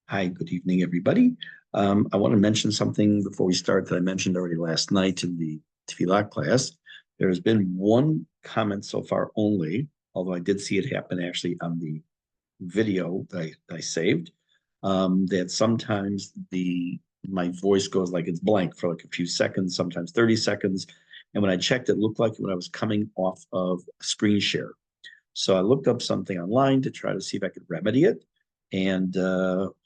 Hi, good evening, everybody. I want to mention something before we start that I mentioned already last night in the Tefillah class. There has been one comment so far only, although I did see it happen actually on the video that I saved, that sometimes my voice goes like it's blank for like a few seconds, sometimes 30 seconds. And when I checked, it looked like when I was coming off of screen share. So I looked up something online to try to see if I could remedy it. And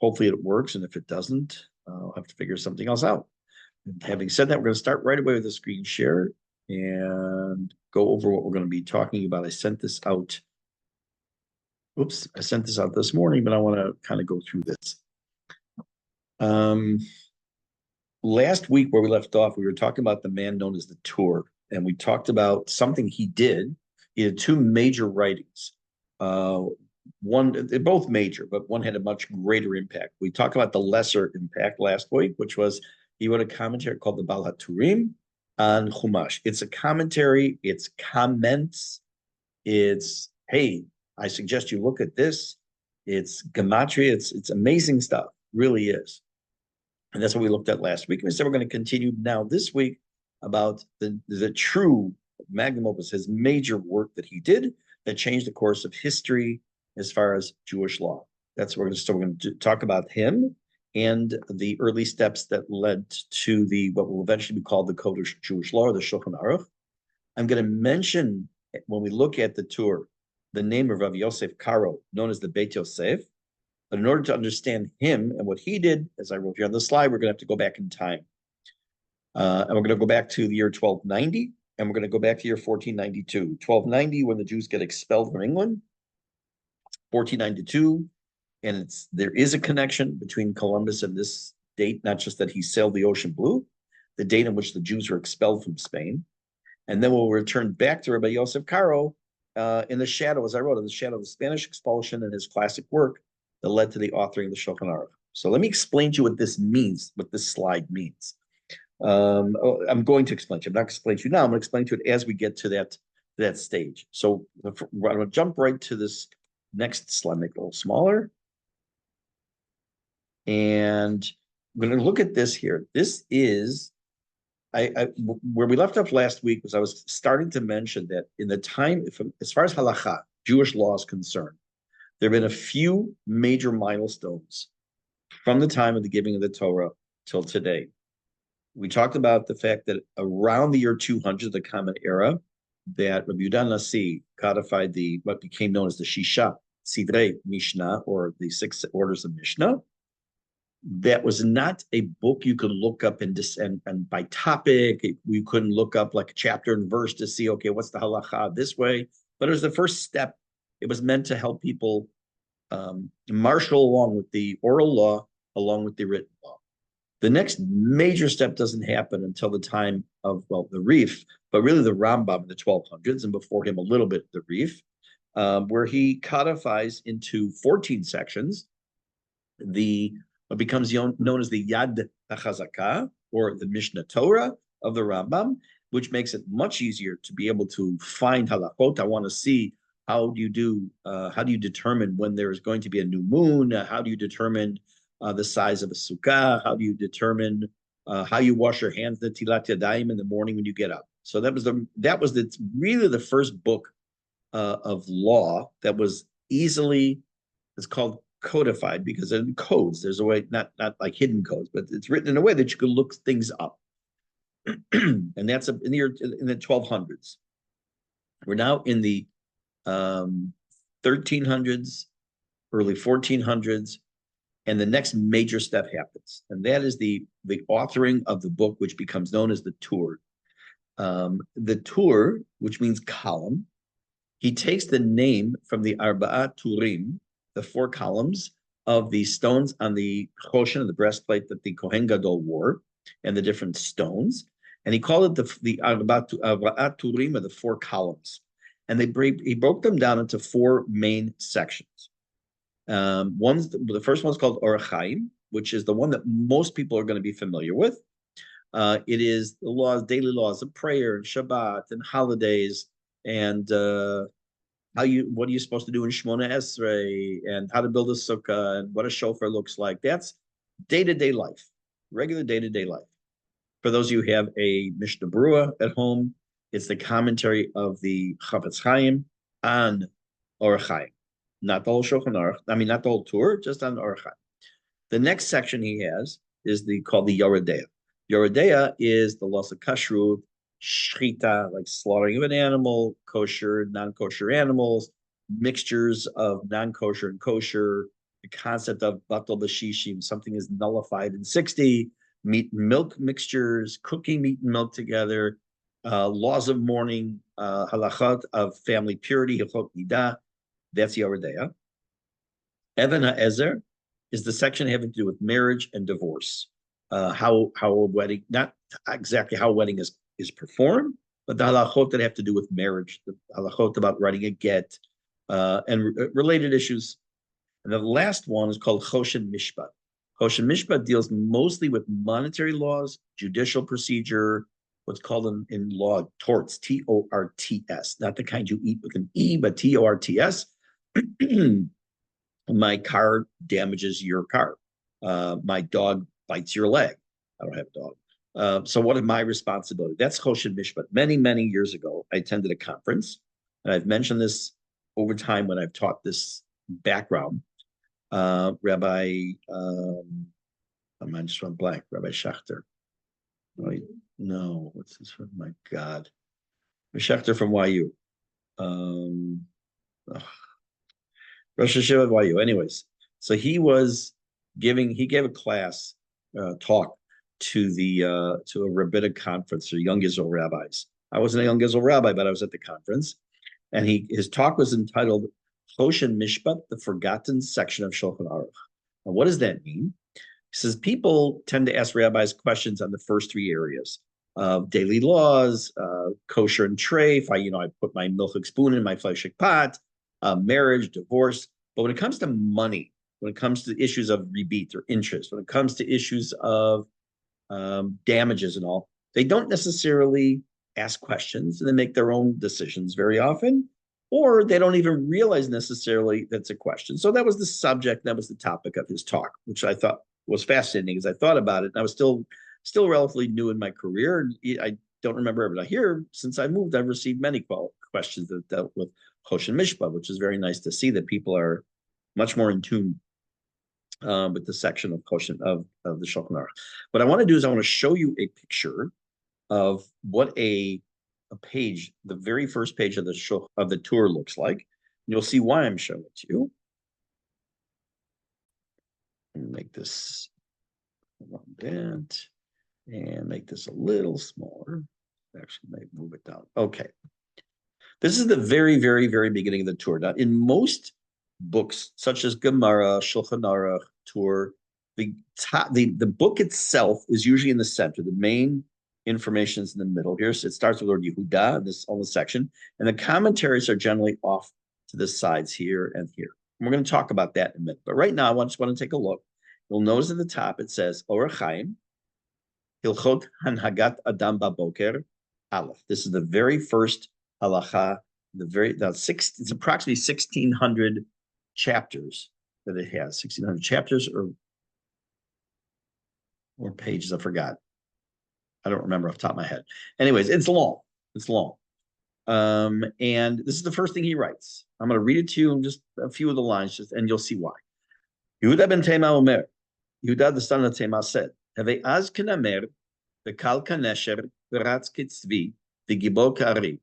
hopefully it works. And if it doesn't, I'll have to figure something else out. And having said that, we're going to start right away with the screen share and go over what we're going to be talking about. I sent this out. Oops, I sent this out this morning, but I want to kind of go through this. Last week, where we left off, we were talking about the man known as the Tour, and we talked about something he did. He had two major writings. One, they're both major, but one had a much greater impact. We talked about the lesser impact last week, which was he wrote a commentary called the Bal HaTurim on Chumash. It's a commentary, it's comments, it's, hey, I suggest you look at this. It's gematria, it's amazing stuff, really is. And that's what we looked at last week. And we said we're going to continue now this week about the true magnum opus, his major work that he did that changed the course of history as far as Jewish law. That's what we're going to talk about him and the early steps that led to what will eventually be called the Code of Jewish Law, or the Shulchan Aruch. I'm going to mention, when we look at the tour, the name of Rav Yosef Karo, known as the Beit Yosef. But in order to understand him and what he did, as I wrote here on the slide, we're going to have to go back in time. And we're going to go back to the year 1290, and we're going to go back to year 1492. 1290, when the Jews get expelled from England. 1492, and there is a connection between Columbus and this date, not just that he sailed the ocean blue, the date in which the Jews were expelled from Spain. And then we'll return back to Rabbi Yosef Caro in the shadow, as I wrote, in the shadow of the Spanish expulsion and his classic work that led to the authoring of the Shulchan Aruch. So let me explain to you what this means, what this slide means. I'm going to explain to you. I'm not going to explain to you now. I'm going to explain to it as we get to that stage. So I'm going to jump right to this next slide, make it a little smaller. And I'm going to look at this here. This is, where we left off last week was I was starting to mention that in the time, as far as halacha, Jewish law is concerned, there have been a few major milestones from the time of the giving of the Torah till today. We talked about the fact that around the year 200, the Common Era, that Rabbi Yehuda Nasi codified what became known as the Shisha Sidrei Mishnah, or the 6 orders of Mishnah. That was not a book you could look up and by topic. You couldn't look up like a chapter and verse to see, okay, what's the halacha this way? But it was the first step. It was meant to help people marshal along with the oral law, along with the written law. The next major step doesn't happen until the time of, the Rif, but really the Rambam in the 1200s, and before him a little bit the Rif, where he codifies into 14 sections what becomes known as the Yad HaChazakah, or the Mishnah Torah of the Rambam, which makes it much easier to be able to find halachot. I want to see how do you determine when there is going to be a new moon? How do you determine the size of a sukkah? How do you determine how you wash your hands, the tilat yadayim, in the morning when you get up? So that was really the first book of law that was easily, it's called codified, because in codes, there's a way, not like hidden codes, but it's written in a way that you could look things up. And that's in the 1200s. We're now in the 1300s, early 1400s, and the next major step happens, and that is the authoring of the book, which becomes known as the Tur. The Tur, which means column, he takes the name from the Arba'a Turim, the 4 columns of the stones on the choshen, the breastplate that the Kohen Gadol wore, and the different stones, and he called it the Arba'a Turim, or the 4 columns. And he broke them down into 4 main sections. The first one's called Orach Chaim, which is the one that most people are going to be familiar with. It is the daily laws of prayer and Shabbat and holidays and what are you supposed to do in Shmona Esrei, and how to build a sukkah, and what a shofar looks like. That's day-to-day life, regular day-to-day life. For those of you who have a Mishnah Berurah at home, it's the commentary of the Chafetz Chaim on Orach Chaim, not the whole Shulchan Aruch. I mean, not the whole tour, just on Orach Chaim. The next section he has is called the Yoredeya. Yoredeya is the loss of kashrut, shchita, like slaughtering of an animal, kosher, non-kosher animals, mixtures of non-kosher and kosher, the concept of batal b'shishim, something is nullified in 60, meat and milk mixtures, cooking meat and milk together, laws of mourning, halachot of family purity, hilchot nidah. That's Yoredeya. Even HaEzer is the section having to do with marriage and divorce. How a wedding, not exactly how a wedding is performed, but the halachot that have to do with marriage, the halachot about writing a get, and related issues. And the last one is called Choshen Mishpat. Choshen Mishpat deals mostly with monetary laws, judicial procedure, what's called in law torts, T-O-R-T-S, not the kind you eat with an E, but T-O-R-T-S. My car damages your car. My dog bites your leg. I don't have a dog. So what is my responsibility? That's Choshen Mishpat. Many, many years ago, I attended a conference, and I've mentioned this over time when I've taught this background. Rabbi, I just went blank, Rabbi Schachter. Wait, no, what's this from? My God. Rabbi Schachter from YU. Rosh Hashanah YU. Anyways, so he gave a class talk to a rabbinic conference for young Israel rabbis. I wasn't a young Israel rabbi, but I was at the conference, and his talk was entitled Choshen Mishpat, the forgotten section of Shulchan Aruch. Now, what does that mean? He says people tend to ask rabbis questions on the first three areas of daily laws, kosher and treif. I put my milchik spoon in my fleshik pot, marriage, divorce. But when it comes to money, when it comes to issues of rebate or interest, when it comes to issues of damages and all, they don't necessarily ask questions, and they make their own decisions very often, or they don't even realize necessarily that's a question. So that was the subject, that was the topic of his talk, which I thought was fascinating as I thought about it. And I was still relatively new in my career. And I don't remember everything. Here, since I moved, I've received many questions that dealt with Choshen Mishpat, which is very nice to see that people are much more in tune with the section of Choshen of the Shulchan Aruch. What I want to do is I want to show you a picture of what a page, the very first page of the tour looks like. And you'll see why I'm showing it to you. And make this that and make this a little smaller. Actually, may move it down. Okay. This is the very, very, very beginning of the tour. Now, in most books, such as Gemara, Shulchan Aruch, Tour, the book itself is usually in the center. The main information is in the middle. Here, so it starts with the word Yehuda in this whole section, and the commentaries are generally off to the sides here and here. And we're going to talk about that in a minute. But right now, I just want to take a look. You'll notice at the top it says Orach Chaim, Hilchot Hanhagat Adam Baboker, Aleph. This is the very first halacha. It's approximately 1,600 chapters that it has. 1,600 chapters or pages. I forgot. I don't remember off the top of my head. Anyways, it's long. It's long. And this is the first thing he writes. I'm going to read it to you in just a few of the lines, and you'll see why. Yehuda ben Tema Omer. Yehuda the son of Tema said, Have az kenamer, v'kal kanesher, v'ratz kitzvi, v'gibor ka'ari.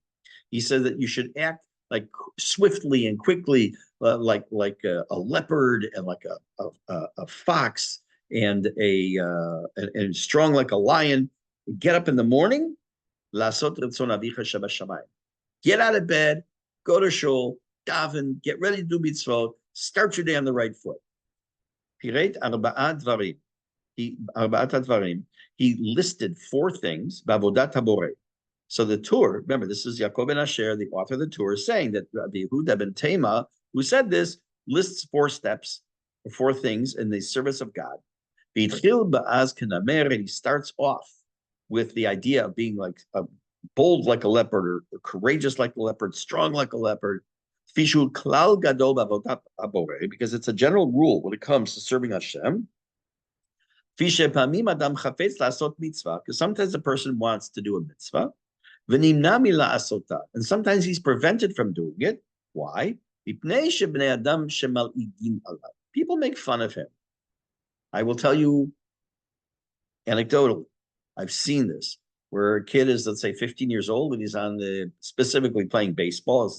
He said that you should act like swiftly and quickly, like a leopard and like a fox and and strong like a lion. Get up in the morning, lasot retzon avicha shabashamayim. Get out of bed, go to shul, daven, get ready to do mitzvot, start your day on the right foot. Pireit arba'at dvarim. He listed four things, bavodat haborei. So the tour, remember, this is Yaakov ben Asher, the author of the tour, saying that Rabbi Yehuda ben Tema, who said this, lists four steps, or four things in the service of God. And he starts off with the idea of being like bold like a leopard, or courageous like a leopard, strong like a leopard. because it's a general rule when it comes to serving Hashem. Because sometimes a person wants to do a mitzvah, and sometimes he's prevented from doing it. Why? People make fun of him. I will tell you anecdotally, I've seen this where a kid is, let's say, 15 years old and he's on specifically playing baseball.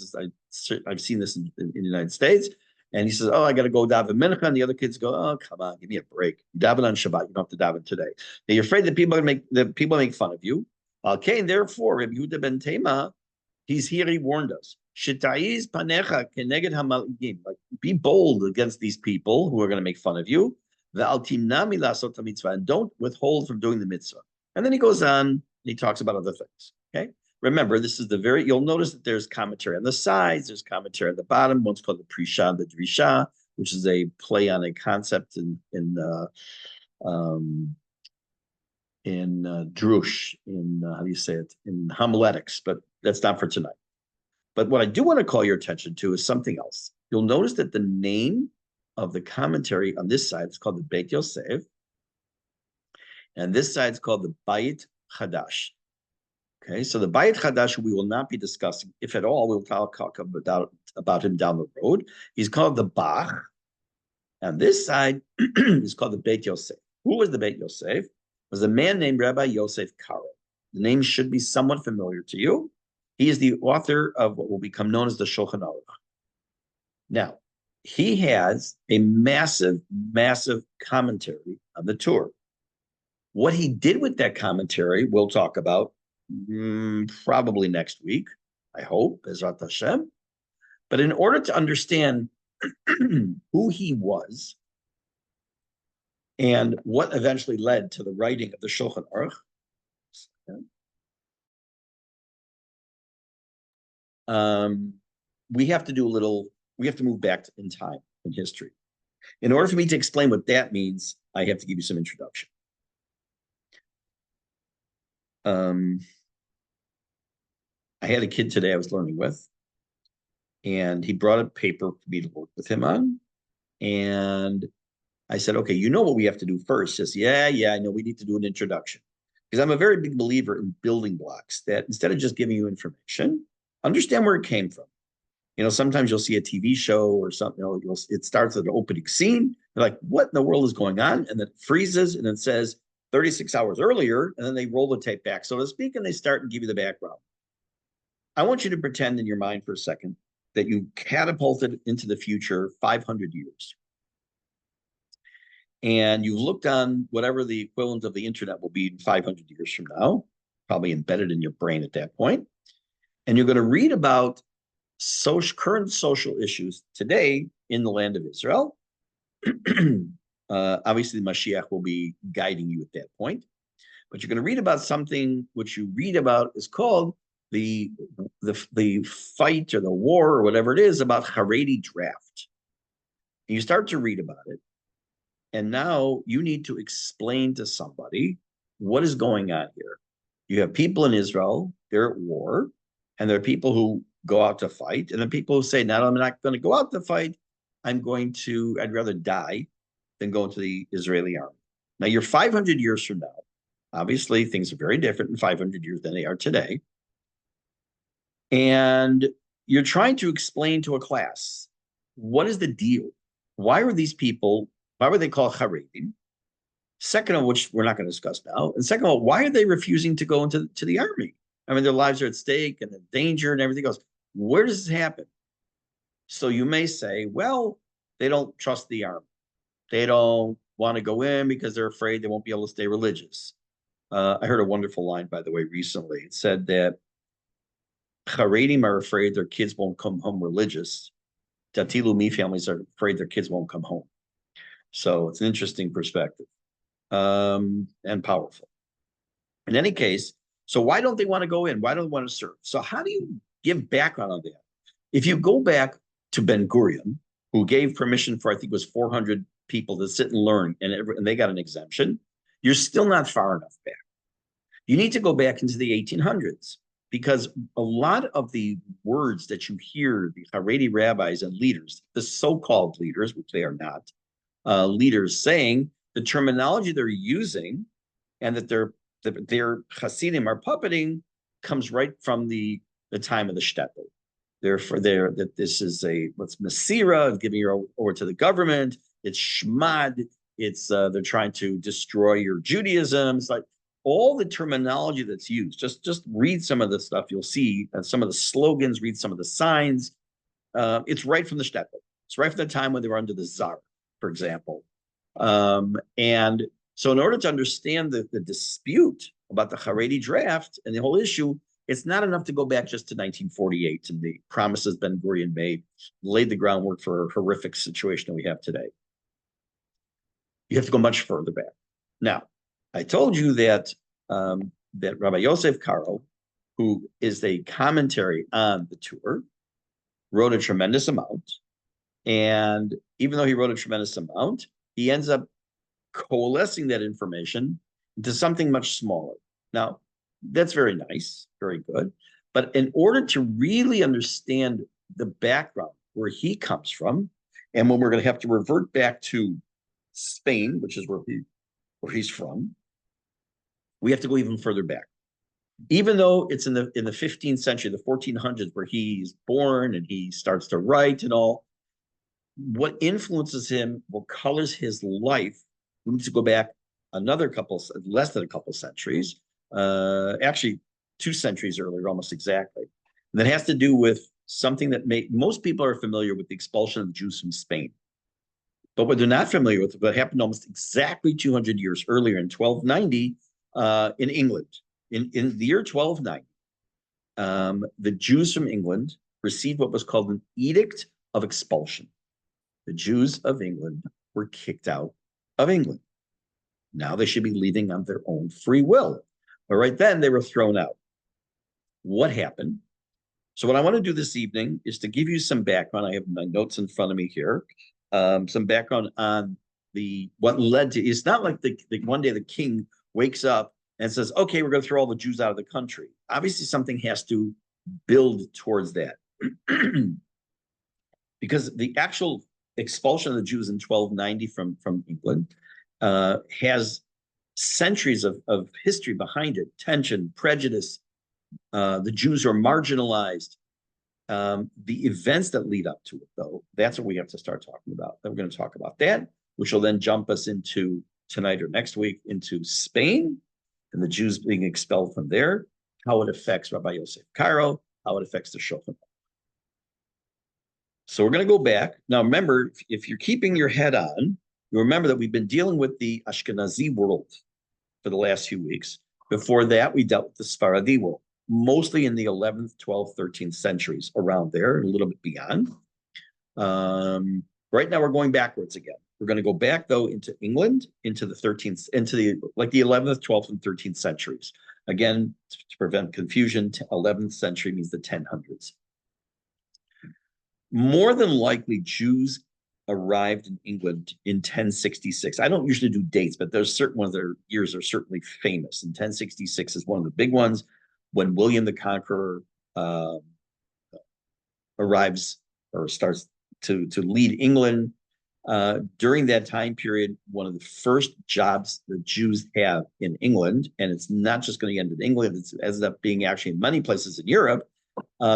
I've seen this in the United States. And he says, oh, I got to go daven mincha. And the other kids go, oh, come on, give me a break. You daven on Shabbat. You don't have to daven today. Now, you're afraid that people make fun of you. Okay, and therefore, Rabbi Yehuda ben Tema, he's here, he warned us. Shitaiz panecha keneged hamaligim. Like, be bold against these people who are going to make fun of you. And don't withhold from doing the mitzvah. And then he goes on, and he talks about other things. Okay. Remember, this is you'll notice that there's commentary on the sides, there's commentary on the bottom. One's called the Prisha and the Drisha, which is a play on a concept in Drush, how do you say it, in homiletics, but that's not for tonight. But what I do want to call your attention to is something else. You'll notice that the name of the commentary on this side is called the Beit Yosef, and this side is called the Bayit Chadash. Okay, so the Bayit Chadash we will not be discussing, if at all. We'll talk about him down the road. He's called the Bach, and this side is called the Beit Yosef. Who was the Beit Yosef? It was a man named Rabbi Yosef Karo. The name should be somewhat familiar to you. He is the author of what will become known as the Shulchan Aruch. Now, he has a massive, massive commentary on the Torah. What he did with that commentary, we'll talk about probably next week, I hope, Bezrat Hashem. But in order to understand who he was and what eventually led to the writing of the Shulchan Aruch, we have to move back in time in history. In order for me to explain what that means, I have to give you some introduction. I had a kid today I was learning with, and he brought a paper for me to work with him on. And I said, okay, you know what we have to do first? He says, yeah, I know we need to do an introduction. Because I'm a very big believer in building blocks, that instead of just giving you information, understand where it came from. Sometimes you'll see a TV show or something, it starts with an opening scene. You're like, what in the world is going on? And then it freezes and it says 36 hours earlier, and then they roll the tape back, so to speak, and they start and give you the background. I want you to pretend in your mind for a second that you catapulted into the future 500 years. And you've looked on whatever the equivalent of the internet will be in 500 years from now, probably embedded in your brain at that point. And you're going to read about current social issues today in the land of Israel. Obviously, the Mashiach will be guiding you at that point. But you're going to read about something which you read about is called the fight or the war or whatever it is about Haredi draft. And you start to read about it. And now you need to explain to somebody what is going on here. You have people in Israel, they're at war, and there are people who go out to fight, and then people who say, no, I'm not going to go out to fight. I'd rather die than go into the Israeli army. Now, you're 500 years from now. Obviously, things are very different in 500 years than they are today. And you're trying to explain to a class, what is the deal? Why were they called Haredim? Second of which we're not going to discuss now. And second of all, why are they refusing to go into the army? I mean, their lives are at stake and the danger and everything else. Where does this happen? So you may say, well, they don't trust the army. They don't want to go in because they're afraid they won't be able to stay religious. I heard a wonderful line, by the way, recently. It said that Haredim are afraid their kids won't come home religious. Dati Leumi families are afraid their kids won't come home. So it's an interesting perspective and powerful. In any case, so why don't they want to go in? Why don't they want to serve? So how do you give background on that? If you go back to Ben Gurion, who gave permission for, I think it was 400 people to sit and learn, and they got an exemption, you're still not far enough back. You need to go back into the 1800s. because a lot of the words that you hear the Haredi rabbis and leaders, the so-called leaders, which they are not, leaders saying, the terminology they're using and that their Hasidim are puppeting comes right from the time of the shtetl. Therefore, that this is what's Masira, giving you over to the government. It's Shmad. It's they're trying to destroy your Judaism. It's like all the terminology that's used. Just read some of the stuff you'll see, some of the slogans. Read some of the signs. It's right from the shtetl. It's right from the time when they were under the Tsar, for example. And so, in order to understand the dispute about the Haredi draft and the whole issue, it's not enough to go back just to 1948 and the promises Ben Gurion made, laid the groundwork for a horrific situation that we have today. You have to go much further back. Now, I told you that that Rabbi Yosef Karo, who is a commentary on the Torah, wrote a tremendous amount. And even though he wrote a tremendous amount, he ends up coalescing that information into something much smaller. Now, that's very nice, very good. But in order to really understand the background where he comes from, and when we're going to have to revert back to Spain, which is where he's from, we have to go even further back. Even though it's in the 15th century, the 1400s, where he's born and he starts to write and all, what influences him, what colors his life, we need to go back less than a couple centuries, actually 2 centuries earlier, almost exactly. And that has to do with something that most people are familiar with, the expulsion of the Jews from Spain. But what they're not familiar with, what happened almost exactly 200 years earlier in 1290 in England. In the year 1290, the Jews from England received what was called an edict of expulsion. The Jews of England were kicked out of England. Now they should be leaving on their own free will. But right then they were thrown out. What happened? So what I want to do this evening is to give you some background. I have my notes in front of me here. Some background on what led to. It's not like the one day the king wakes up and says, okay, we're going to throw all the Jews out of the country. Obviously, something has to build towards that. Because the actual expulsion of the Jews in 1290 from England has centuries of history behind it, tension, prejudice. The Jews are marginalized. The events that lead up to it, though, that's what we have to start talking about. Then we're going to talk about that, which will then jump us into tonight or next week into Spain and the Jews being expelled from there, how it affects Rabbi Yosef Karo, how it affects the Shulchan. So we're going to go back. Now, remember, if you're keeping your head on, you remember that we've been dealing with the Ashkenazi world for the last few weeks. Before that, we dealt with the Sephardi world, mostly in the 11th, 12th, 13th centuries, around there and a little bit beyond. Right now, we're going backwards again. We're going to go back, though, into England, into the 13th, into the 11th, 12th, and 13th centuries. Again, to prevent confusion, 11th century means the 1000s. More than likely, Jews arrived in England in 1066. I don't usually do dates, but there's certain ones that are years are certainly famous. And 1066 is one of the big ones, when William the Conqueror arrives or starts to lead England. During that time period, one of the first jobs the Jews have in England, and it's not just going to end in England, it ends up being actually in many places in Europe,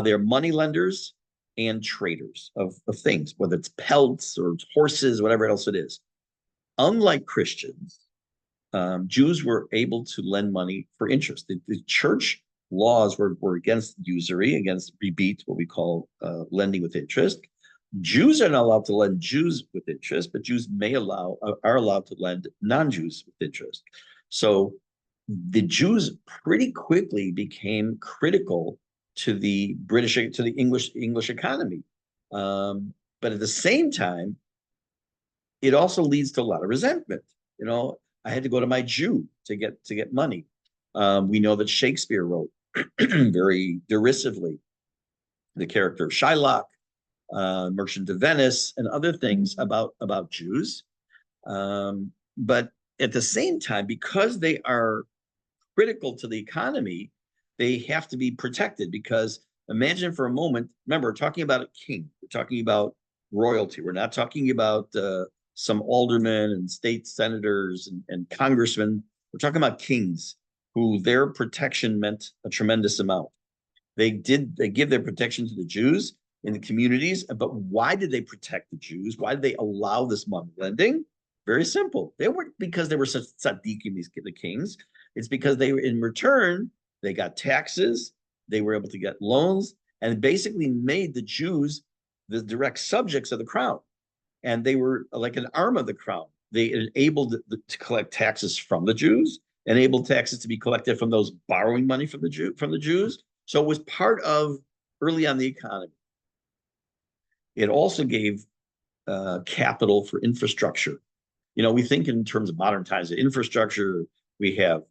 they're money lenders and traders of things, whether it's pelts or horses, whatever else it is. Unlike Christians, Jews were able to lend money for interest. The church laws were against usury, against rebate, what we call lending with interest. Jews are not allowed to lend Jews with interest, but Jews are allowed to lend non-Jews with interest. So the Jews pretty quickly became critical to the English economy. But at the same time, it also leads to a lot of resentment. You know, I had to go to my Jew to get money. We know that Shakespeare wrote very derisively the character of Shylock, Merchant of Venice, and other things about Jews. But at the same time, because they are critical to the economy, they have to be protected because imagine for a moment, remember, we're talking about a king, we're talking about royalty, we're not talking about some aldermen and state senators and congressmen. We're talking about kings who their protection meant a tremendous amount. They give their protection to the Jews in the communities, but why did they protect the Jews? Why did they allow this money lending? Very simple. They weren't because they were such tzaddikim, the kings. It's because they were in return, they got taxes, they were able to get loans, and basically made the Jews the direct subjects of the crown. And they were like an arm of the crown. They enabled to collect taxes from the Jews, enabled taxes to be collected from those borrowing money from the Jews. So it was part of early on the economy. It also gave capital for infrastructure. You know, we think in terms of modern times of infrastructure. We have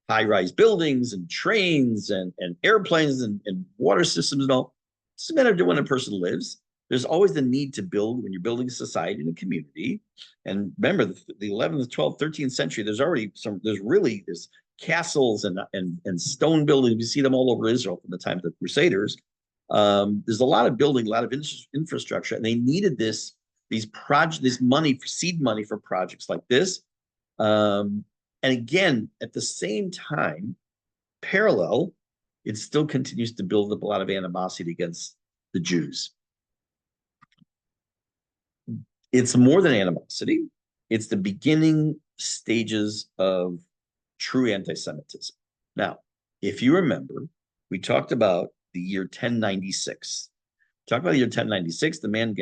high-rise buildings and trains and airplanes and water systems and all. It doesn't matter when a person lives. There's always the need to build when you're building a society and a community. And remember, the 11th, 12th, 13th century, there's really castles and stone buildings. You see them all over Israel from the time of the Crusaders. There's a lot of building, a lot of infrastructure, and they needed this money for seed money for projects like this. And again, at the same time, parallel, it still continues to build up a lot of animosity against the Jews. It's more than animosity. It's the beginning stages of true anti-Semitism. Now, if you remember, we talked about the year 1096. Talk about the year 1096. The man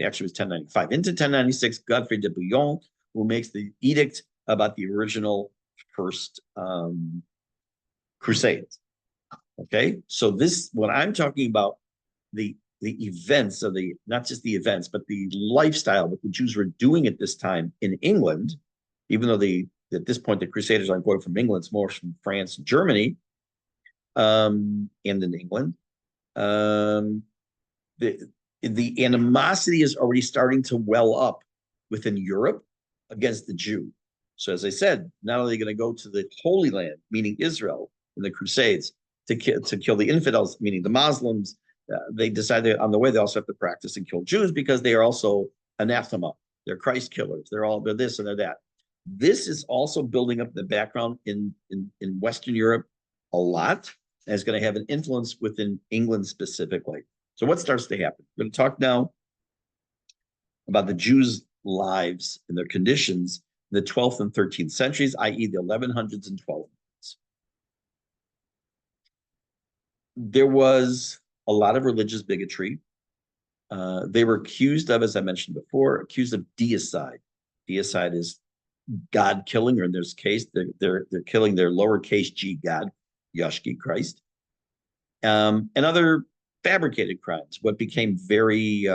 actually was 1095. Into 1096, Godfrey de Bouillon, who makes the edict about the original first crusades. Okay, so this, what I'm talking about, the events of not just the events, but the lifestyle, what the Jews were doing at this time in England, even though at this point the Crusaders aren't going from England, it's more from France and Germany, and in England. The animosity is already starting to well up within Europe against the Jew. So as I said, not only are they going to go to the Holy Land, meaning Israel, in the Crusades, to kill the infidels, meaning the Muslims, they decided on the way they also have to practice and kill Jews because they are also anathema. They're Christ killers. They're this and they're that. This is also building up in the background in Western Europe a lot, and it's going to have an influence within England specifically. So what starts to happen? We're going to talk now about the Jews' lives and their conditions in the 12th and 13th centuries, i.e. the 1100s and 1200s. There was a lot of religious bigotry. They were accused of, as I mentioned before, accused of deicide. Deicide is God killing, or in this case, they're killing their lowercase g God, Yashki, Christ, and other fabricated crimes. What became very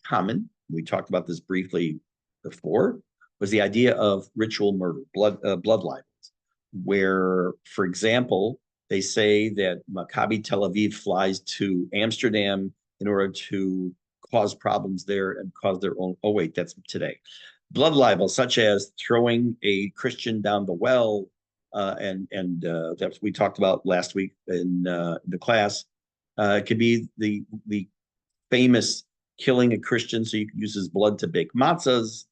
common, we talked about this briefly before, was the idea of ritual murder, blood libels, where, for example, they say that Maccabi Tel Aviv flies to Amsterdam in order to cause problems there and cause their own. Oh, wait, that's today. Blood libels, such as throwing a Christian down the well, and that we talked about last week in the class. It could be the famous killing a Christian so you could use his blood to bake matzahs.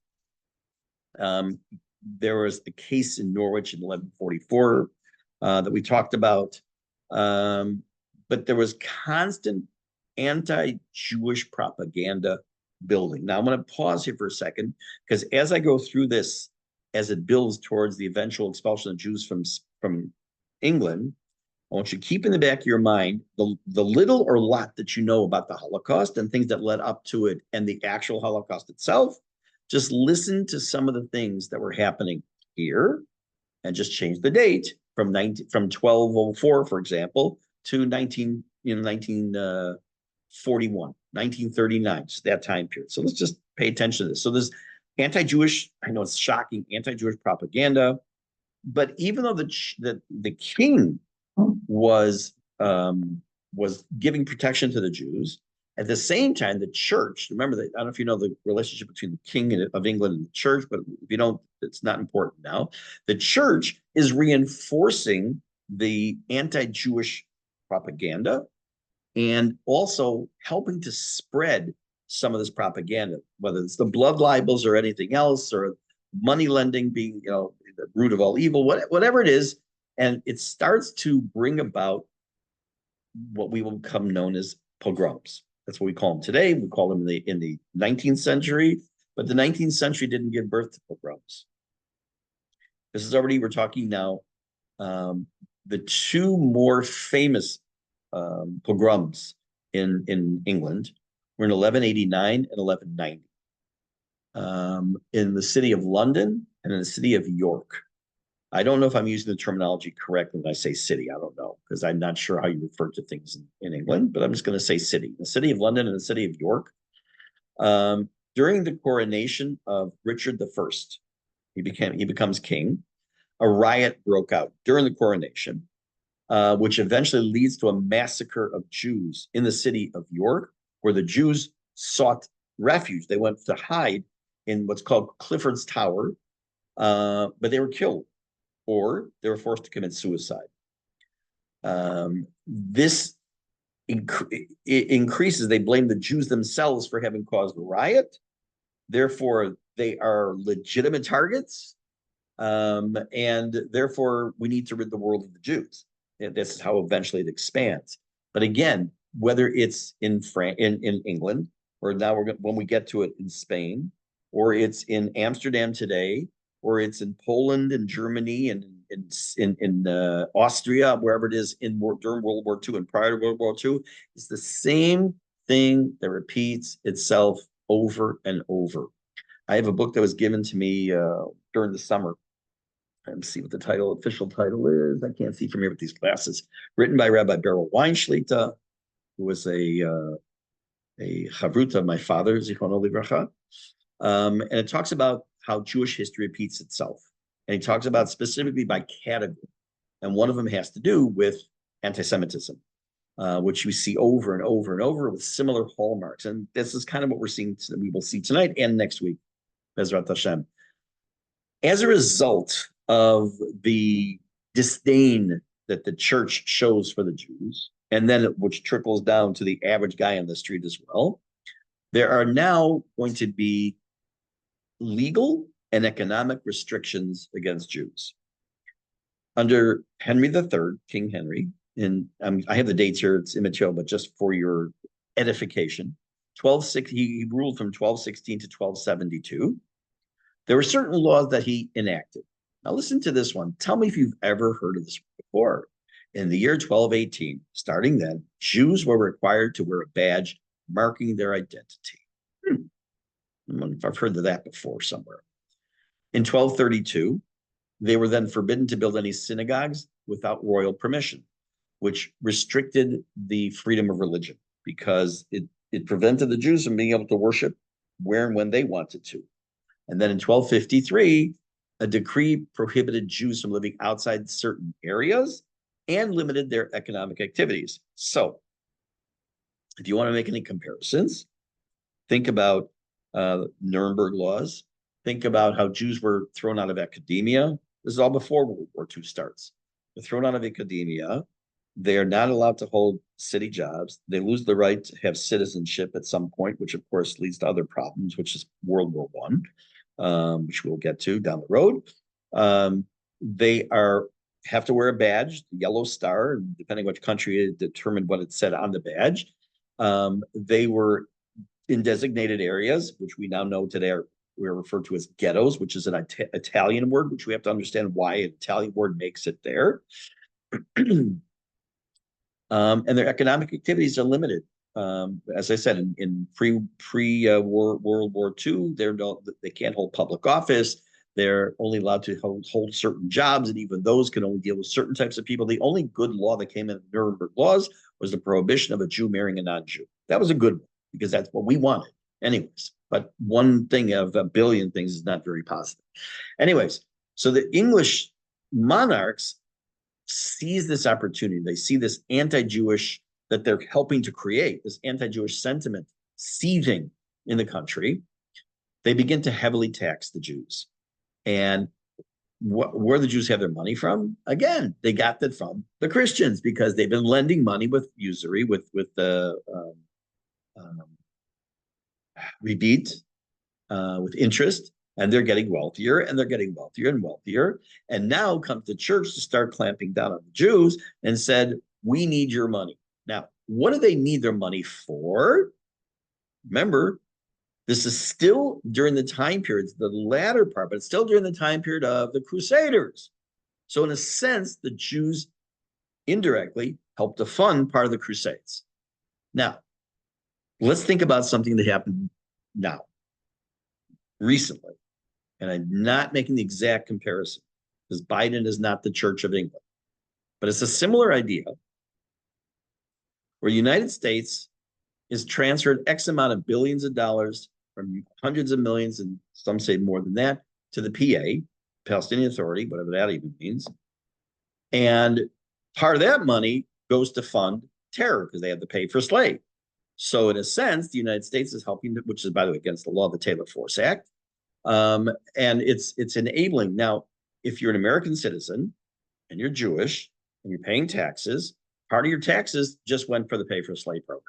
There was a case in Norwich in 1144 that we talked about. But there was constant anti-Jewish propaganda building. Now I'm going to pause here for a second, because as I go through this, as it builds towards the eventual expulsion of Jews from England, I want you to keep in the back of your mind the little or lot that you know about the Holocaust and things that led up to it and the actual Holocaust itself. Just listen to some of the things that were happening here and just change the date from 1204, for example, to 1941, 1939, just that time period. So let's just pay attention to this. So there's anti-Jewish, I know it's shocking, anti-Jewish propaganda, but even though the king was giving protection to the Jews, at the same time, the church, remember that, I don't know if you know the relationship between the king of England and the church, but if you don't, it's not important now. The church is reinforcing the anti-Jewish propaganda and also helping to spread some of this propaganda, whether it's the blood libels or anything else, or money lending being, the root of all evil, whatever it is. And it starts to bring about what we will become known as pogroms. That's what we call them today. We call them in the 19th century, but the 19th century didn't give birth to pogroms. This is already, we're talking now, the two more famous pogroms in England were in 1189 and 1190, in the city of London and in the city of York. I don't know if I'm using the terminology correctly when I say city. I don't know, because I'm not sure how you refer to things in England, but I'm just going to say city. The city of London and the city of York. During the coronation of Richard I, he becomes king. A riot broke out during the coronation, which eventually leads to a massacre of Jews in the city of York, where the Jews sought refuge. They went to hide in what's called Clifford's Tower, but they were killed, or they were forced to commit suicide. This increases. They blame the Jews themselves for having caused the riot. Therefore, they are legitimate targets, and therefore we need to rid the world of the Jews. And this is how eventually it expands. But again, whether it's in England, or now when we get to it in Spain, or it's in Amsterdam today, or it's in Poland and Germany and in Austria, wherever it is during World War II and prior to World War II, it's the same thing that repeats itself over and over. I have a book that was given to me during the summer. Let's see what the official title is. I can't see from here with these glasses. Written by Rabbi Beryl Weinschlita, who was a chavruta of my father, Zichrono Livracha. And it talks about how Jewish history repeats itself. And he talks about specifically by category. And one of them has to do with anti-Semitism, which we see over and over and over with similar hallmarks. And this is kind of what we will see tonight and next week, Bezrat Hashem. As a result of the disdain that the church shows for the Jews, and then which trickles down to the average guy on the street as well, there are now going to be legal and economic restrictions against Jews. Under Henry III, King Henry, and I have the dates here, it's immaterial, but just for your edification, he ruled from 1216 to 1272. There were certain laws that he enacted. Now listen to this one. Tell me if you've ever heard of this before. In the year 1218, starting then, Jews were required to wear a badge marking their identity. I wonder if I've heard of that before somewhere. In 1232, they were then forbidden to build any synagogues without royal permission, which restricted the freedom of religion because it prevented the Jews from being able to worship where and when they wanted to. And then in 1253, a decree prohibited Jews from living outside certain areas and limited their economic activities. So if you want to make any comparisons, think about Nuremberg laws. Think about how Jews were thrown out of academia. This is all before World War II starts. They're thrown out of academia. They are not allowed to hold city jobs. They lose the right to have citizenship at some point, which of course leads to other problems, which is World War I, which we'll get to down the road. They have to wear a badge, the yellow star, and depending which country, it determined what it said on the badge. They were in designated areas, which we now know today we're referred to as ghettos, which is an Italian word, which we have to understand why an Italian word makes it there. And their economic activities are limited. As I said, in World War II, they can't hold public office. They're only allowed to hold certain jobs, and even those can only deal with certain types of people. The only good law that came in the Nuremberg laws was the prohibition of a Jew marrying a non-Jew. That was a good one because that's what we wanted. Anyways, but one thing of a billion things is not very positive. Anyways, so the English monarchs seize this opportunity. They see this anti-Jewish that they're helping to create, this anti-Jewish sentiment seething in the country. They begin to heavily tax the Jews. And where the Jews have their money from? Again, they got that from the Christians because they've been lending money with usury, with the um, rebate, with interest, and they're getting wealthier and they're getting wealthier and wealthier. And now comes the church to start clamping down on the Jews and said, "We need your money." Now, what do they need their money for? Remember, this is still during the time periods, the latter part, but it's still during the time period of the Crusaders. So, in a sense, the Jews indirectly helped to fund part of the Crusades. Now, let's think about something that happened now, recently. And I'm not making the exact comparison because Biden is not the Church of England, but it's a similar idea where the United States is transferred X amount of billions of dollars from hundreds of millions, and some say more than that, to the PA, Palestinian Authority, whatever that even means. And part of that money goes to fund terror because they have to pay for slaves. So in a sense, the United States is helping, which is, by the way, against the law of the Taylor Force Act. And it's enabling. Now, if you're an American citizen and you're Jewish and you're paying taxes, part of your taxes just went for the pay for slave program.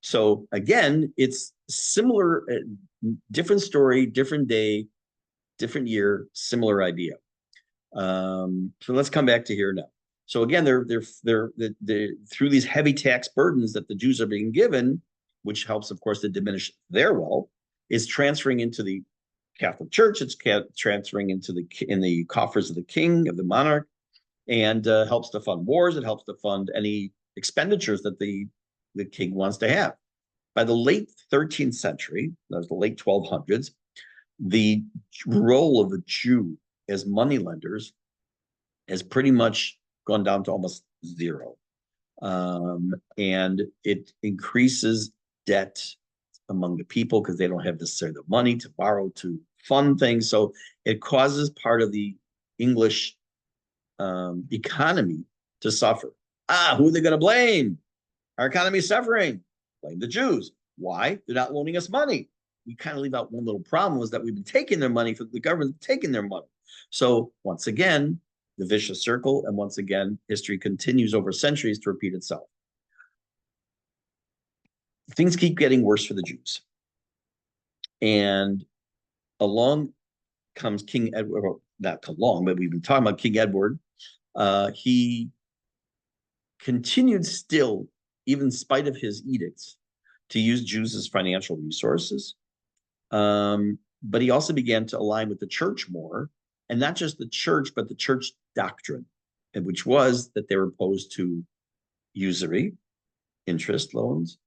So again, it's similar, different story, different day, different year, similar idea. So let's come back to here now. So again, they're through these heavy tax burdens that the Jews are being given, which helps, of course, to diminish their wealth, is transferring into the Catholic Church. It's transferring into the coffers of the king, of the monarch, and helps to fund wars. It helps to fund any expenditures that the king wants to have. By the late 13th century, that was the late 1200s, the role of the Jew as moneylenders has pretty much gone down to almost zero. And it increases debt among the people because they don't have necessarily the money to borrow to fund things. So it causes part of the English economy to suffer. Who are they going to blame? Our economy is suffering. Blame the Jews. Why? They're not loaning us money. We kind of leave out one little problem was that we've been taking their money, for the government taking their money. So once again, the vicious circle, and once again, history continues over centuries to repeat itself. Things keep getting worse for the Jews. And along comes King Edward, well, not along, but we've been talking about King Edward. He continued still, even in spite of his edicts, to use Jews as financial resources. But he also began to align with the church more, and not just the church, but the church doctrine, which was that they were opposed to usury, interest loans,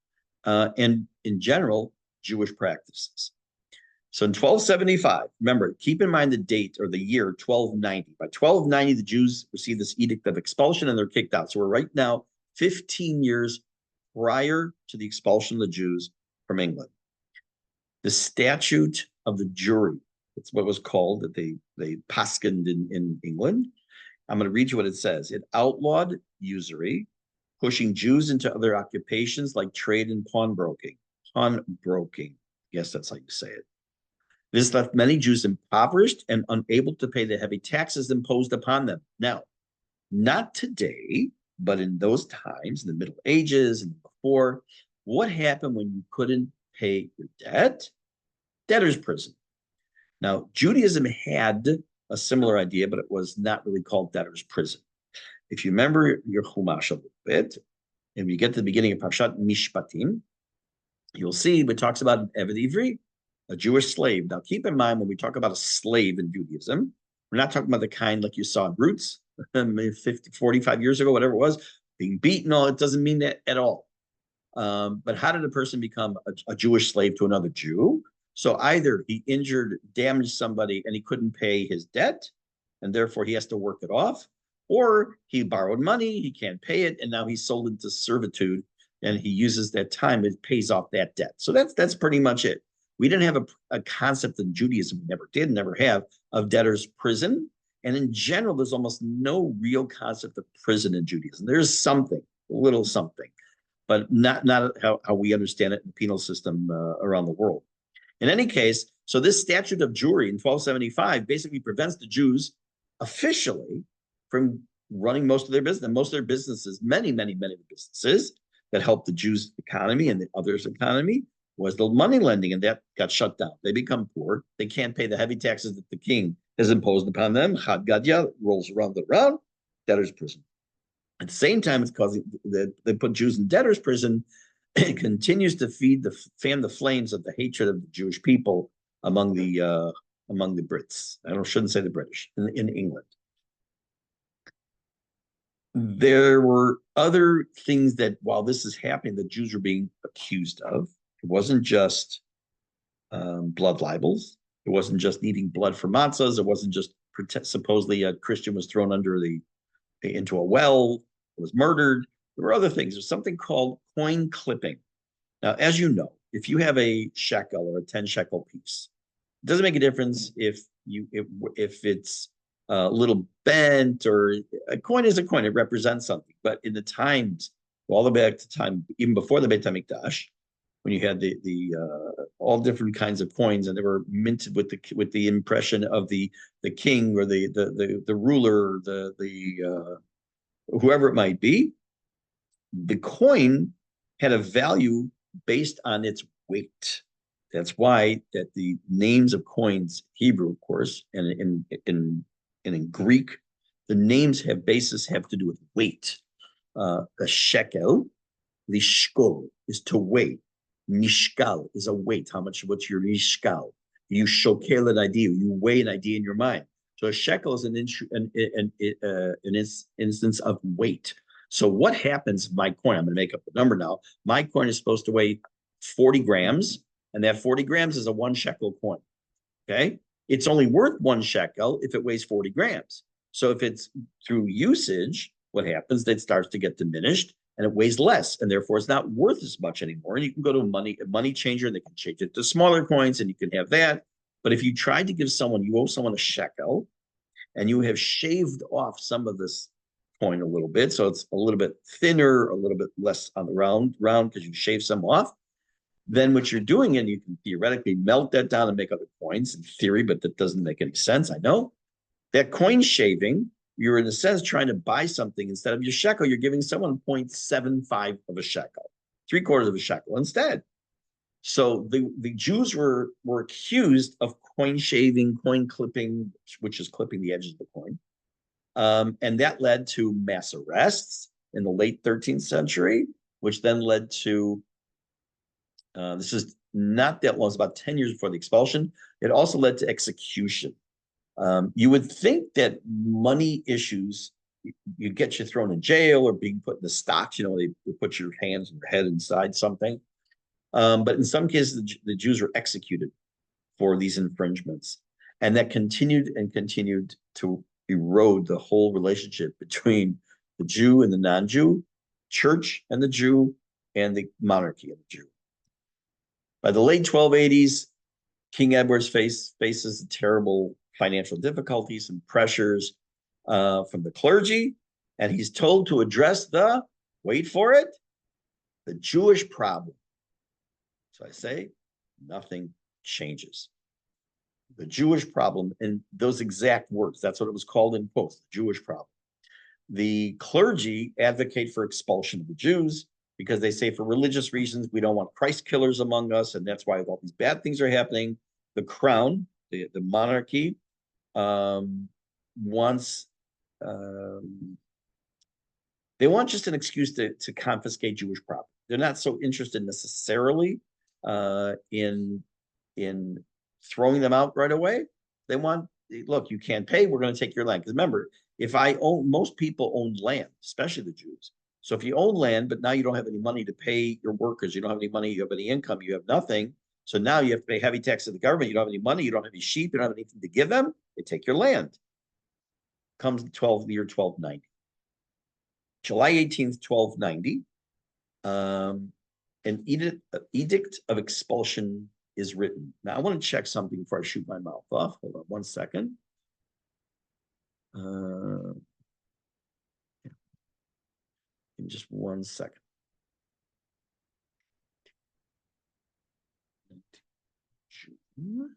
and in general, Jewish practices. So in 1275, remember, keep in mind the date or the year 1290. By 1290, the Jews received this edict of expulsion and they're kicked out. So we're right now 15 years prior to the expulsion of the Jews from England. The statute of the jury, it's what was called, that they paskined in England. I'm going to read you what it says. It outlawed usury, pushing Jews into other occupations like trade and pawnbroking. Pawnbroking, yes, that's how you say it. This left many Jews impoverished and unable to pay the heavy taxes imposed upon them. Now, not today, but in those times, in the Middle Ages and before, what happened when you couldn't pay your debt? Debtor's prison. Now, Judaism had a similar idea, but it was not really called debtor's prison. If you remember your Chumash a little bit, and we get to the beginning of Parshat Mishpatim, you'll see it talks about an Eved Ivri, a Jewish slave. Now, keep in mind when we talk about a slave in Judaism, we're not talking about the kind like you saw in Roots 50, 45 years ago, whatever it was, being beaten. All it doesn't mean that at all. But how did a person become a Jewish slave to another Jew? So either he injured, damaged somebody, and he couldn't pay his debt, and therefore he has to work it off, or he borrowed money, he can't pay it, and now he's sold into servitude, and he uses that time, it pays off that debt. So that's pretty much it. We didn't have a concept in Judaism, we never did, never have, of debtor's prison. And in general, there's almost no real concept of prison in Judaism. There's something, a little something, but not how we understand it in the penal system around the world. In any case, so this statute of Jewry in 1275 basically prevents the Jews officially from running most of their business. And most of their businesses, many businesses that help the Jews' economy and the others' economy was the money lending, and that got shut down. They become poor. They can't pay the heavy taxes that the king has imposed upon them. Chad Gadya rolls around and around, debtor's prison. At the same time, it's causing they put Jews in debtor's prison. It continues to fan the flames of the hatred of the Jewish people among the Brits. Shouldn't say the British in England. There were other things that while this is happening, the Jews were being accused of. It wasn't just blood libels. It wasn't just needing blood for matzahs. It wasn't just supposedly a Christian was thrown into a well, was murdered. There were other things. There's something called coin clipping. Now, as you know, if you have a shekel or a 10 shekel piece, it doesn't make a difference if it's a little bent, or a coin is a coin. It represents something. But in the times, all the way back to time, even before the Beit HaMikdash, when you had the all different kinds of coins, and they were minted with the impression of the king or the ruler, the whoever it might be, the coin had a value based on its weight. That's why that the names of coins, Hebrew, of course, and in Greek, the names have to do with weight. A shekel, lishkol, is to weigh. Mishkal is a weight. What's your mishkal? You shokel an idea. You weigh an idea in your mind. So a shekel is an instance of weight. So what happens? My coin, I'm going to make up the number now. My coin is supposed to weigh 40 grams, and that 40 grams is a 1 shekel coin. Okay, it's only worth 1 shekel if it weighs 40 grams. So if it's through usage, what happens? That it starts to get diminished, and it weighs less, and therefore it's not worth as much anymore. And you can go to a money changer, and they can change it to smaller coins, and you can have that. But if you tried to you owe someone a shekel, and you have shaved off some of this coin a little bit, so it's a little bit thinner, a little bit less on the round because you shave some off, then what you're doing, and you can theoretically melt that down and make other coins in theory, but that doesn't make any sense, I know. That coin shaving, you're in a sense trying to buy something. Instead of your shekel, you're giving someone 0.75 of a shekel, 3/4 of a shekel instead. So the Jews were accused of coin shaving, coin clipping, which is clipping the edges of the coin. And that led to mass arrests in the late 13th century, which then led to, this is not that long, it's about 10 years before the expulsion. It also led to execution. You would think that money issues, you'd get you thrown in jail or being put in the stocks, they put your hands and your head inside something. But in some cases, the Jews were executed for these infringements. And that continued to erode the whole relationship between the Jew and the non-Jew, church and the Jew, and the monarchy and the Jew. By the late 1280s, King Edward faces terrible financial difficulties and pressures from the clergy, and he's told to address wait for it, the Jewish problem. So I say, nothing changes. The Jewish problem, and those exact words, that's what it was called in quotes, the Jewish problem. The clergy advocate for expulsion of the Jews because they say for religious reasons, we don't want Christ killers among us, and that's why all these bad things are happening. The crown, the monarchy, wants, they want just an excuse to confiscate Jewish property. They're not so interested necessarily in throwing them out right away. They want, look, you can't pay, we're going to take your land. Because remember, most people own land, especially the Jews. So if you own land, but now you don't have any money to pay your workers, you don't have any money, you have any income, you have nothing. So now you have to pay heavy tax to the government. You don't have any money, you don't have any sheep, you don't have anything to give them. They take your land. Comes the year 1290. July 18th, 1290, an edict of expulsion is written. Now, I want to check something before I shoot my mouth off. Hold on 1 second. In just 1 second. June.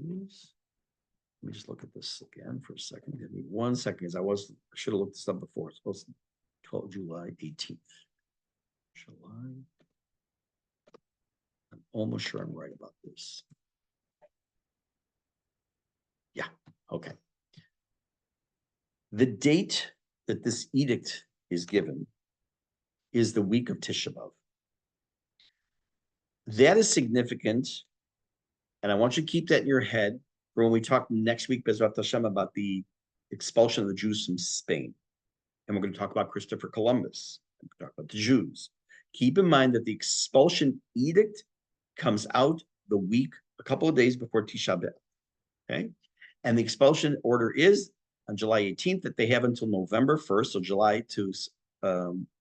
is, let me just look at this again for a second. Give me 1 second, because I should have looked this up before. It's supposed to 12 July 18th. July. I'm almost sure I'm right about this. Yeah, okay. The date that this edict is given is the week of Tisha B'Av. That is significant, and I want you to keep that in your head for when we talk next week, Bezrat Hashem, about the expulsion of the Jews from Spain. And we're going to talk about Christopher Columbus. We're going to talk about the Jews. Keep in mind that the expulsion edict comes out the week, a couple of days before Tisha B'Av. Okay? And the expulsion order is on July 18th, that they have until November 1st, so July to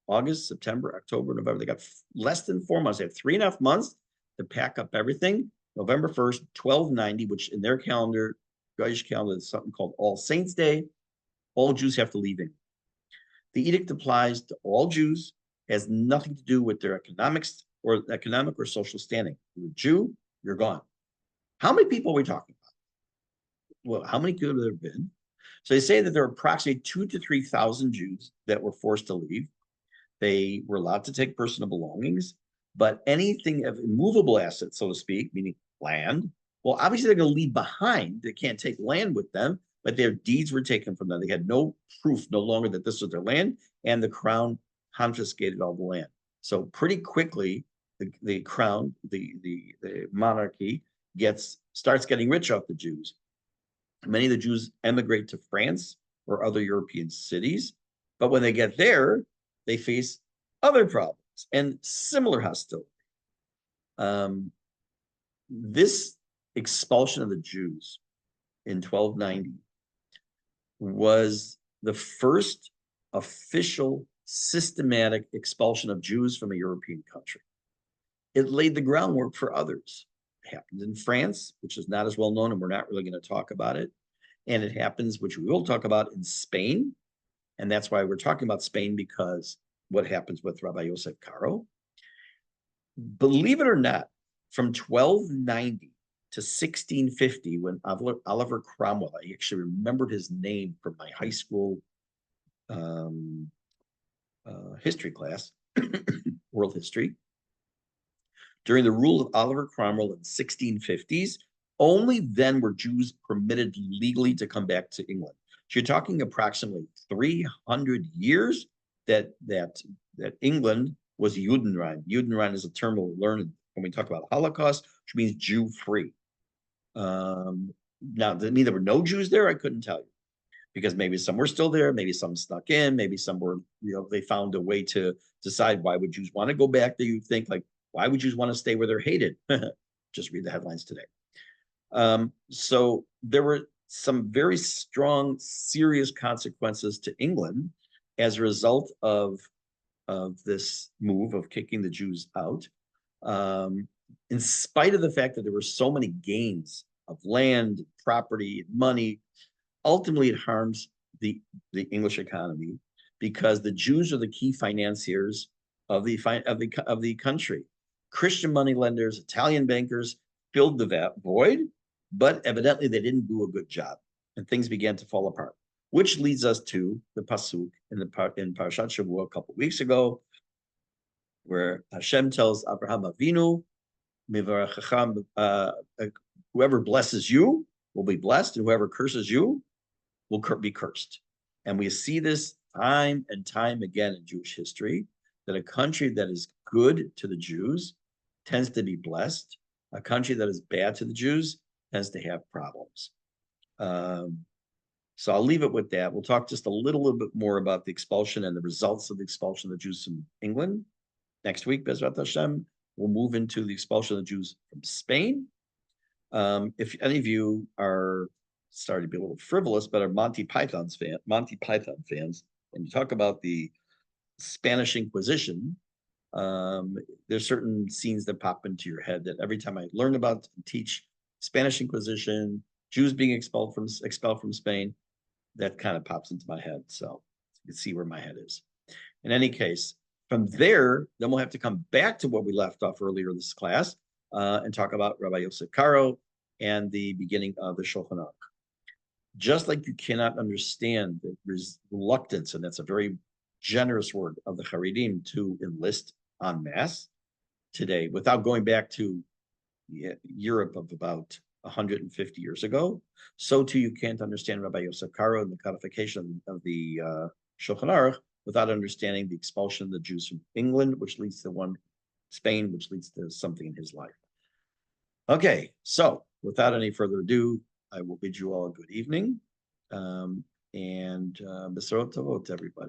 August, September, October, November. They got less than 4 months. They have 3.5 months to pack up everything. November 1st, 1290, which in their calendar, Jewish calendar, is something called All Saints Day. All Jews have to leave England. The edict applies to all Jews, has nothing to do with their economic or social standing. You're a Jew, you're gone. How many people are we talking about? Well, how many could there have been? So they say that there are approximately 2,000 to 3,000 Jews that were forced to leave. They were allowed to take personal belongings, but anything of immovable assets, so to speak, meaning land, well, obviously they're going to leave behind. They can't take land with them, but their deeds were taken from them. They had no proof no longer that this was their land, and the crown confiscated all the land. So pretty quickly, the crown, the monarchy starts getting rich off the Jews. Many of the Jews emigrate to France or other European cities, but when they get there, they face other problems and similar hostility. This expulsion of the Jews in 1290 was the first official systematic expulsion of Jews from a European country. It laid the groundwork for others. It happened in France, which is not as well known, and we're not really going to talk about it. And it happens, which we will talk about, in Spain. And that's why we're talking about Spain, because what happens with Rabbi Yosef Karo. Believe it or not, from 1290 to 1650, when Oliver Cromwell, I actually remembered his name from my high school history class, world history. During the rule of Oliver Cromwell in the 1650s, only then were Jews permitted legally to come back to England. So you're talking approximately 300 years that England was Judenrein. Judenrein is a term we'll learn when we talk about Holocaust, which means Jew-free. Now, does it mean there were no Jews there? I couldn't tell you, because maybe some were still there, maybe some snuck in, maybe some were, they found a way to decide, why would Jews want to go back there? You think, like, why would Jews want to stay where they're hated? Just read the headlines today. So there were some very strong, serious consequences to England as a result of this move of kicking the Jews out. In spite of the fact that there were so many gains of land, property, money, ultimately it harms the English economy, because the Jews are the key financiers of the country. Christian moneylenders, Italian bankers filled the void, but evidently they didn't do a good job, and things began to fall apart. Which leads us to the pasuk in Parashat Shavua a couple of weeks ago, where Hashem tells Abraham Avinu, whoever blesses you will be blessed, and whoever curses you will be cursed. And we see this time and time again in Jewish history, that a country that is good to the Jews tends to be blessed. A country that is bad to the Jews tends to have problems. So I'll leave it with that. We'll talk just a little bit more about the expulsion and the results of the expulsion of the Jews from England next week, Bezrat Hashem. We'll move into the expulsion of the Jews from Spain. If any of you are starting to be a little frivolous, but are Monty Python fans, and you talk about the Spanish Inquisition, there's certain scenes that pop into your head that every time I learn about and teach Spanish Inquisition, Jews being expelled from Spain, that kind of pops into my head. So you can see where my head is. In any case, from there, then we'll have to come back to what we left off earlier in this class and talk about Rabbi Yosef Karo and the beginning of the Shulchan Aruch. Just like you cannot understand the reluctance, and that's a very generous word, of the Haredim to enlist en masse today without going back to Europe of about 150 years ago, so too you can't understand Rabbi Yosef Karo and the codification of the Shulchan Aruch without understanding the expulsion of the Jews from England, which leads to Spain, which leads to something in his life. Okay, so without any further ado, I will bid you all a good evening, and Besarot Tovot, everybody.